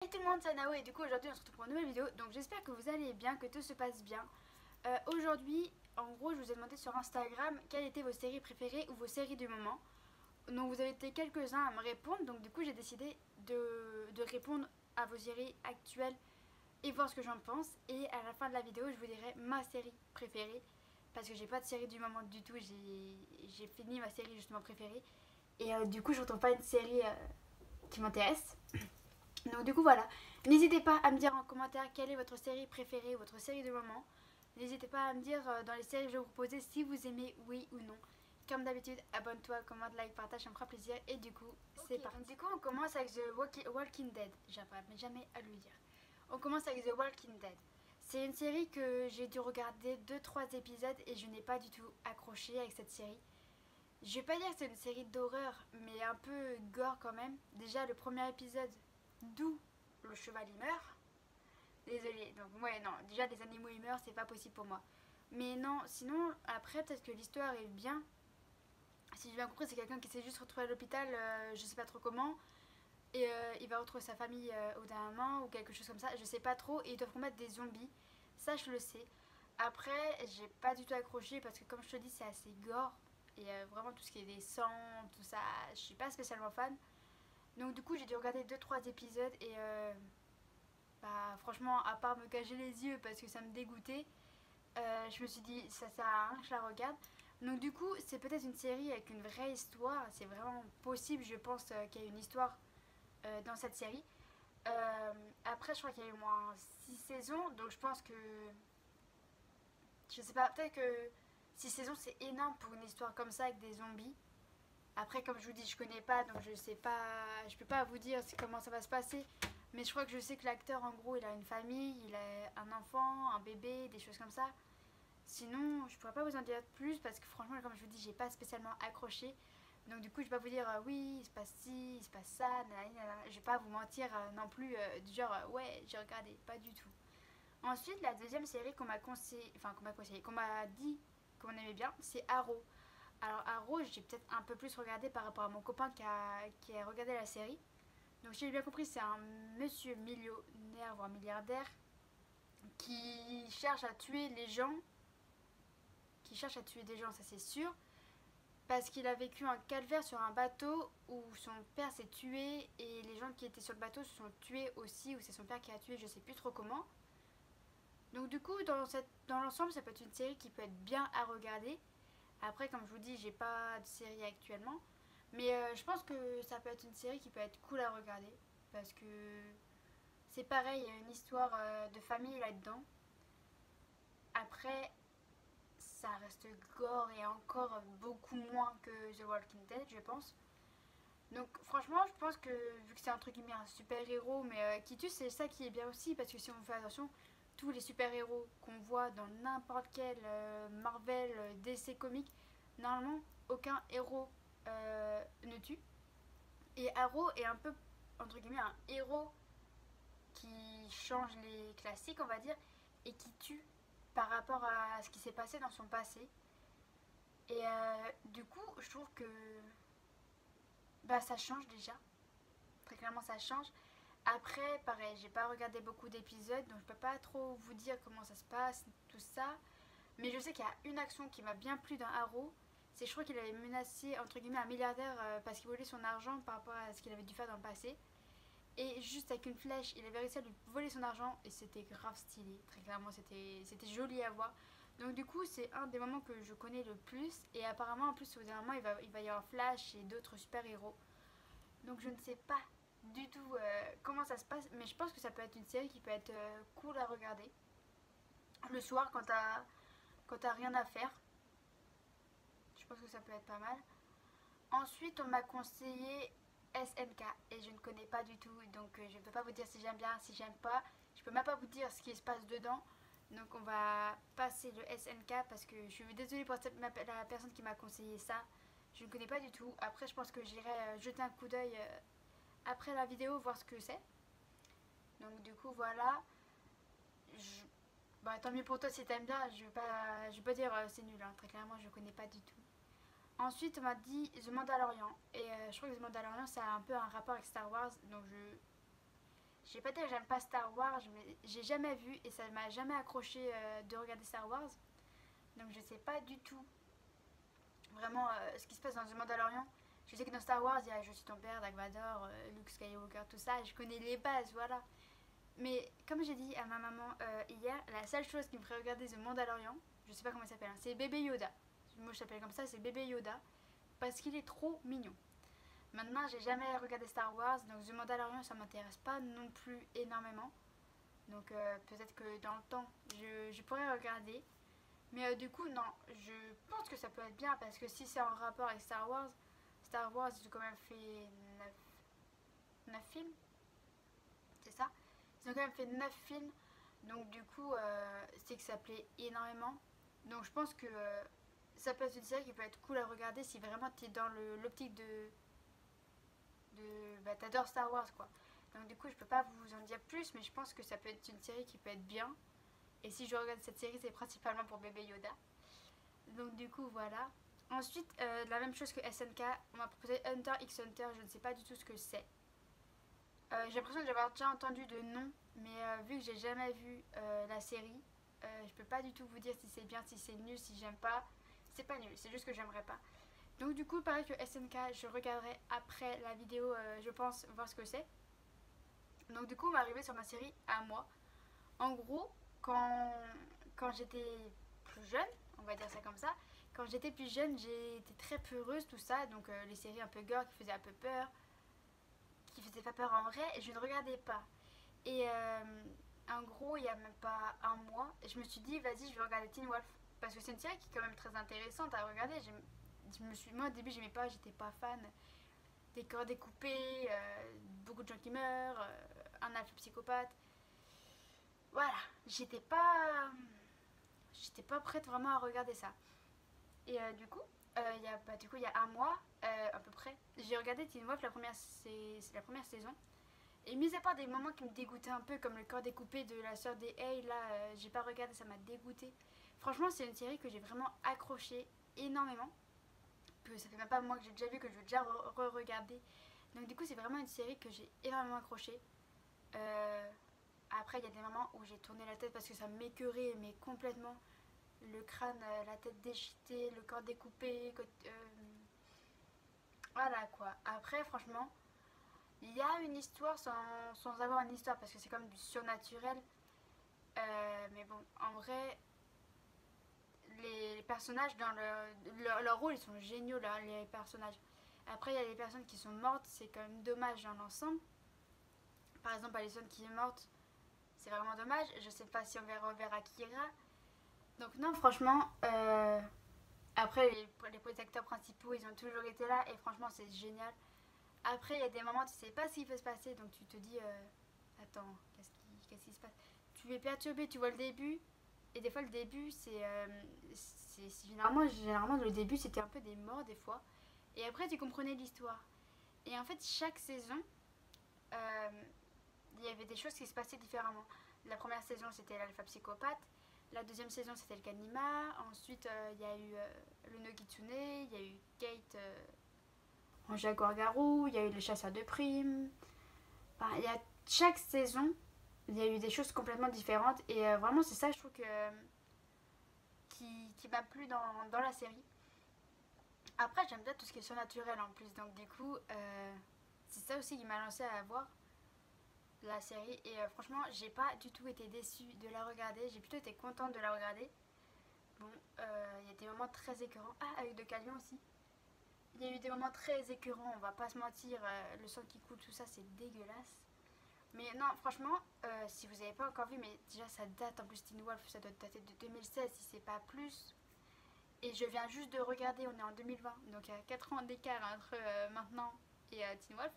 Hey tout le monde, c'est Nao et du coup aujourd'hui on se retrouve pour une nouvelle vidéo. Donc j'espère que vous allez bien, que tout se passe bien. Aujourd'hui, en gros, je vous ai demandé sur Instagram quelles étaient vos séries préférées ou vos séries du moment. Donc vous avez été quelques-uns à me répondre, donc du coup j'ai décidé de répondre à vos séries actuelles et voir ce que j'en pense. Et à la fin de la vidéo, je vous dirai ma série préférée. Parce que j'ai pas de série du moment du tout, j'ai fini ma série justement préférée. Et du coup je retrouve pas une série qui m'intéresse. Donc du coup voilà, n'hésitez pas à me dire en commentaire quelle est votre série préférée, votre série de moment. N'hésitez pas à me dire dans les séries que je vais vous proposer si vous aimez oui ou non. Comme d'habitude, abonne-toi, commente, like, partage, ça me fera plaisir. Et du coup, c'est parti. Donc du coup, on commence avec The Walking Dead. J'arrive jamais à le dire. On commence avec The Walking Dead. C'est une série que j'ai dû regarder 2-3 épisodes et je n'ai pas du tout accroché avec cette série. Je vais pas dire que c'est une série d'horreur, mais un peu gore quand même. Déjà, le premier épisode, d'où le cheval il meurt. Désolée, donc ouais, non, déjà les animaux ils meurent, c'est pas possible pour moi. Mais non, sinon, après, peut-être que l'histoire est bien. Si j'ai bien compris, c'est quelqu'un qui s'est juste retrouvé à l'hôpital, je sais pas trop comment. Et il va retrouver sa famille au dernier moment ou quelque chose comme ça, je sais pas trop. Et ils doivent combattre des zombies, ça je le sais. Après, j'ai pas du tout accroché parce que, comme je te dis, c'est assez gore. Et vraiment, tout ce qui est des sangs, tout ça, je suis pas spécialement fan. Donc, du coup, j'ai dû regarder deux trois épisodes et bah, franchement, à part me cacher les yeux parce que ça me dégoûtait, je me suis dit, ça sert à rien que je la regarde. Donc, du coup, c'est peut-être une série avec une vraie histoire. C'est vraiment possible, je pense, qu'il y ait une histoire dans cette série. Après, je crois qu'il y a eu au moins 6 saisons, donc je pense que. Je sais pas, peut-être que 6 saisons c'est énorme pour une histoire comme ça avec des zombies. Après, comme je vous dis, je connais pas, donc je sais pas. Je peux pas vous dire comment ça va se passer. Mais je crois que je sais que l'acteur, en gros, il a une famille, il a un enfant, un bébé, des choses comme ça. Sinon, je pourrais pas vous en dire plus parce que franchement, comme je vous dis, j'ai pas spécialement accroché. Donc du coup, je vais pas vous dire oui, il se passe ci, il se passe ça, nanana, nanana. Je vais pas vous mentir non plus du genre ouais, j'ai regardé, pas du tout. Ensuite, la deuxième série qu'on m'a conseillé, enfin qu'on m'a conseillé, qu'on m'a dit qu'on aimait bien, c'est Arrow. Alors Arrow, j'ai peut-être un peu plus regardé par rapport à mon copain qui a regardé la série. Donc si j'ai bien compris, c'est un monsieur millionnaire, voire milliardaire, qui cherche à tuer les gens, qui cherche à tuer des gens, ça c'est sûr, parce qu'il a vécu un calvaire sur un bateau où son père s'est tué et les gens qui étaient sur le bateau se sont tués aussi, ou c'est son père qui a tué, je sais plus trop comment. Donc du coup, dans l'ensemble, ça peut être une série qui peut être bien à regarder. Après, comme je vous dis, j'ai pas de série actuellement. Mais je pense que ça peut être une série qui peut être cool à regarder. Parce que c'est pareil, il y a une histoire de famille là-dedans. Après, ça reste gore et encore beaucoup moins que The Walking Dead, je pense. Donc franchement, je pense que vu que c'est entre guillemets un super-héros, mais qui tue, c'est ça qui est bien aussi, parce que si on fait attention, tous les super-héros qu'on voit dans n'importe quel Marvel, DC comics, normalement, aucun héros ne tue. Et Arrow est un peu, entre guillemets, un héros qui change les classiques, on va dire, et qui tue par rapport à ce qui s'est passé dans son passé. Et du coup, je trouve que bah, ça change déjà. Très clairement, ça change. Après, pareil, j'ai pas regardé beaucoup d'épisodes, donc je peux pas trop vous dire comment ça se passe, tout ça. Mais je sais qu'il y a une action qui m'a bien plu dans Arrow. C'est, je crois qu'il avait menacé, entre guillemets, un milliardaire parce qu'il volait son argent par rapport à ce qu'il avait dû faire dans le passé. Et juste avec une flèche, il avait réussi à lui voler son argent et c'était grave stylé. Très clairement, c'était joli à voir. Donc du coup, c'est un des moments que je connais le plus. Et apparemment, en plus, au dernier moment, il va y avoir Flash et d'autres super-héros. Donc je ne sais pas du tout comment ça se passe, mais je pense que ça peut être une série qui peut être cool à regarder. Le soir, quand t'as rien à faire, je pense que ça peut être pas mal. Ensuite, on m'a conseillé SNK et je ne connais pas du tout, donc je ne peux pas vous dire si j'aime bien, si j'aime pas. Je peux même pas vous dire ce qui se passe dedans. Donc on va passer le SNK parce que je suis désolée pour la personne qui m'a conseillé ça. Je ne connais pas du tout. Après, je pense que j'irai jeter un coup d'œil après la vidéo, voir ce que c'est. Donc du coup, voilà. Je... Bah, tant mieux pour toi si t'aimes bien. Je vais pas dire c'est nul. Hein. Très clairement, je connais pas du tout. Ensuite, on m'a dit The Mandalorian. Et je crois que The Mandalorian, ça a un peu un rapport avec Star Wars. Donc j'ai pas dit que j'aime pas Star Wars, mais j'ai jamais vu et ça m'a jamais accroché de regarder Star Wars. Donc je sais pas du tout vraiment ce qui se passe dans The Mandalorian. Je sais que dans Star Wars, il y a Je suis ton père, Dark Vador, Luke Skywalker, tout ça. Je connais les bases, voilà. Mais comme j'ai dit à ma maman hier, la seule chose qui me ferait regarder The Mandalorian, je sais pas comment il s'appelle, hein, c'est bébé Yoda. Moi je l'appelle comme ça, c'est bébé Yoda. Parce qu'il est trop mignon. Maintenant, j'ai jamais regardé Star Wars, donc The Mandalorian, ça m'intéresse pas non plus énormément. Donc peut-être que dans le temps, je pourrais regarder. Mais du coup, non, je pense que ça peut être bien parce que si c'est en rapport avec Star Wars, ils ont quand même fait 9 films, c'est ça? Ils ont quand même fait 9 films, donc du coup, c'est que ça plaît énormément. Donc je pense que ça peut être une série qui peut être cool à regarder si vraiment tu es dans l'optique bah, t'adores Star Wars quoi. Donc du coup, je peux pas vous en dire plus, mais je pense que ça peut être une série qui peut être bien. Et si je regarde cette série, c'est principalement pour bébé Yoda. Donc du coup, voilà. Ensuite, la même chose que SNK, on m'a proposé Hunter x Hunter, je ne sais pas du tout ce que c'est. J'ai l'impression d'avoir déjà entendu de nom, mais vu que j'ai jamais vu la série, je peux pas du tout vous dire si c'est bien, si c'est nul, si j'aime pas. C'est pas nul, c'est juste que j'aimerais pas. Donc du coup, pareil que SNK, je regarderai après la vidéo, je pense, voir ce que c'est. Donc du coup, on va arriver sur ma série à moi. En gros, quand j'étais plus jeune, on va dire ça comme ça, quand j'étais plus jeune, j'étais très peureuse, tout ça, donc les séries un peu gore qui faisaient un peu peur, qui faisaient pas peur en vrai, je ne regardais pas. Et en gros, il y a même pas un mois, je me suis dit, vas-y, je vais regarder Teen Wolf, parce que c'est une série qui est quand même très intéressante à regarder. Moi au début, j'aimais pas, j'étais pas fan. Des corps découpés, beaucoup de gens qui meurent, un alpha psychopathe. Voilà, j'étais pas prête vraiment à regarder ça. Et du coup, il y a un mois à peu près, j'ai regardé Teen Wolf c'est la première saison. Et mis à part des moments qui me dégoûtaient un peu, comme le corps découpé de la sœur des Hay, là, j'ai pas regardé, ça m'a dégoûté. Franchement, c'est une série que j'ai vraiment accroché énormément. Que ça fait même pas un mois que j'ai déjà vu, que je veux déjà re-regarder. Donc du coup, c'est vraiment une série que j'ai énormément accroché. Après, il y a des moments où j'ai tourné la tête parce que ça m'écœurait, mais complètement. Le crâne, la tête déchiquetée, le corps découpé. Voilà quoi. Après, franchement, il y a une histoire sans avoir une histoire parce que c'est comme du surnaturel. Mais bon, en vrai, les personnages dans leur rôle, ils sont géniaux, là, les personnages. Après, il y a des personnes qui sont mortes, c'est quand même dommage dans l'ensemble. Par exemple, Alison qui est morte, c'est vraiment dommage. Je sais pas si on reverra Kira. Donc non, franchement, après les acteurs principaux, ils ont toujours été là et franchement, c'est génial. Après, il y a des moments, tu sais pas ce qui peut se passer, donc tu te dis, attends, qu'est-ce qui se passe? Tu es perturbé, tu vois le début, et des fois le début, généralement le début, c'était un peu des morts des fois, et après tu comprenais l'histoire. Et en fait, chaque saison, euh, il y avait des choses qui se passaient différemment. La première saison, c'était l'alpha psychopathe. La deuxième saison, c'était le Kanima. Ensuite, il y a eu le Nogitsune. Il y a eu Kate en Jaguar-Garou. Il y a eu les chasseurs de primes. Enfin, chaque saison, il y a eu des choses complètement différentes. Et vraiment, c'est ça, je trouve, qui m'a plu dans la série. Après, j'aime bien tout ce qui est surnaturel en plus. Donc, du coup, c'est ça aussi qui m'a lancé à voir la série. Et franchement, j'ai pas du tout été déçue de la regarder. J'ai plutôt été contente de la regarder. Bon, il y a des moments très écœurants. Ah, avec de Calion aussi. Il y a eu des moments très écœurants, on va pas se mentir. Le sang qui coule, tout ça, c'est dégueulasse. Mais non, franchement, si vous n'avez pas encore vu, mais déjà ça date, en plus Teen Wolf, ça doit dater de 2016 si c'est pas plus. Et je viens juste de regarder, on est en 2020, donc il y a 4 ans d'écart entre maintenant et Teen Wolf.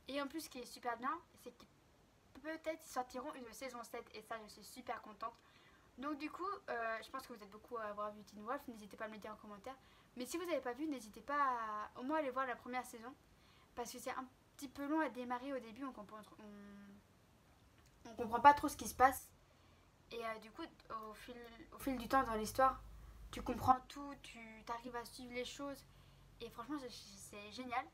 Et en plus, ce qui est super bien, c'est que peut-être ils sortiront une saison 7 et ça, je suis super contente. Donc du coup, je pense que vous êtes beaucoup à avoir vu Teen Wolf, n'hésitez pas à me le dire en commentaire. Mais si vous n'avez pas vu, n'hésitez pas à au moins aller voir la première saison. Parce que c'est un petit peu long à démarrer au début, on comprend pas trop ce qui se passe. Et du coup, au fil du temps dans l'histoire, tu comprends tout, tu arrives à suivre les choses. Et franchement, c'est génial.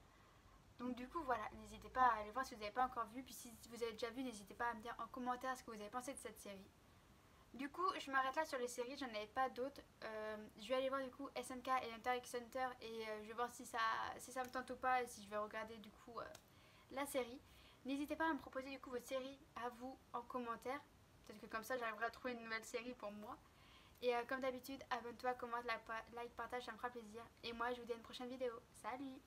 Donc du coup voilà, n'hésitez pas à aller voir si vous n'avez pas encore vu. Puis si vous avez déjà vu, n'hésitez pas à me dire en commentaire ce que vous avez pensé de cette série. Du coup, je m'arrête là sur les séries, j'en avais pas d'autres. Je vais aller voir du coup SNK et Hunter x Hunter et je vais voir si ça me tente ou pas et si je vais regarder du coup la série. N'hésitez pas à me proposer du coup votre série à vous en commentaire. Peut-être que comme ça j'arriverai à trouver une nouvelle série pour moi. Et comme d'habitude, abonne-toi, commente, like, partage, ça me fera plaisir. Et moi je vous dis à une prochaine vidéo. Salut!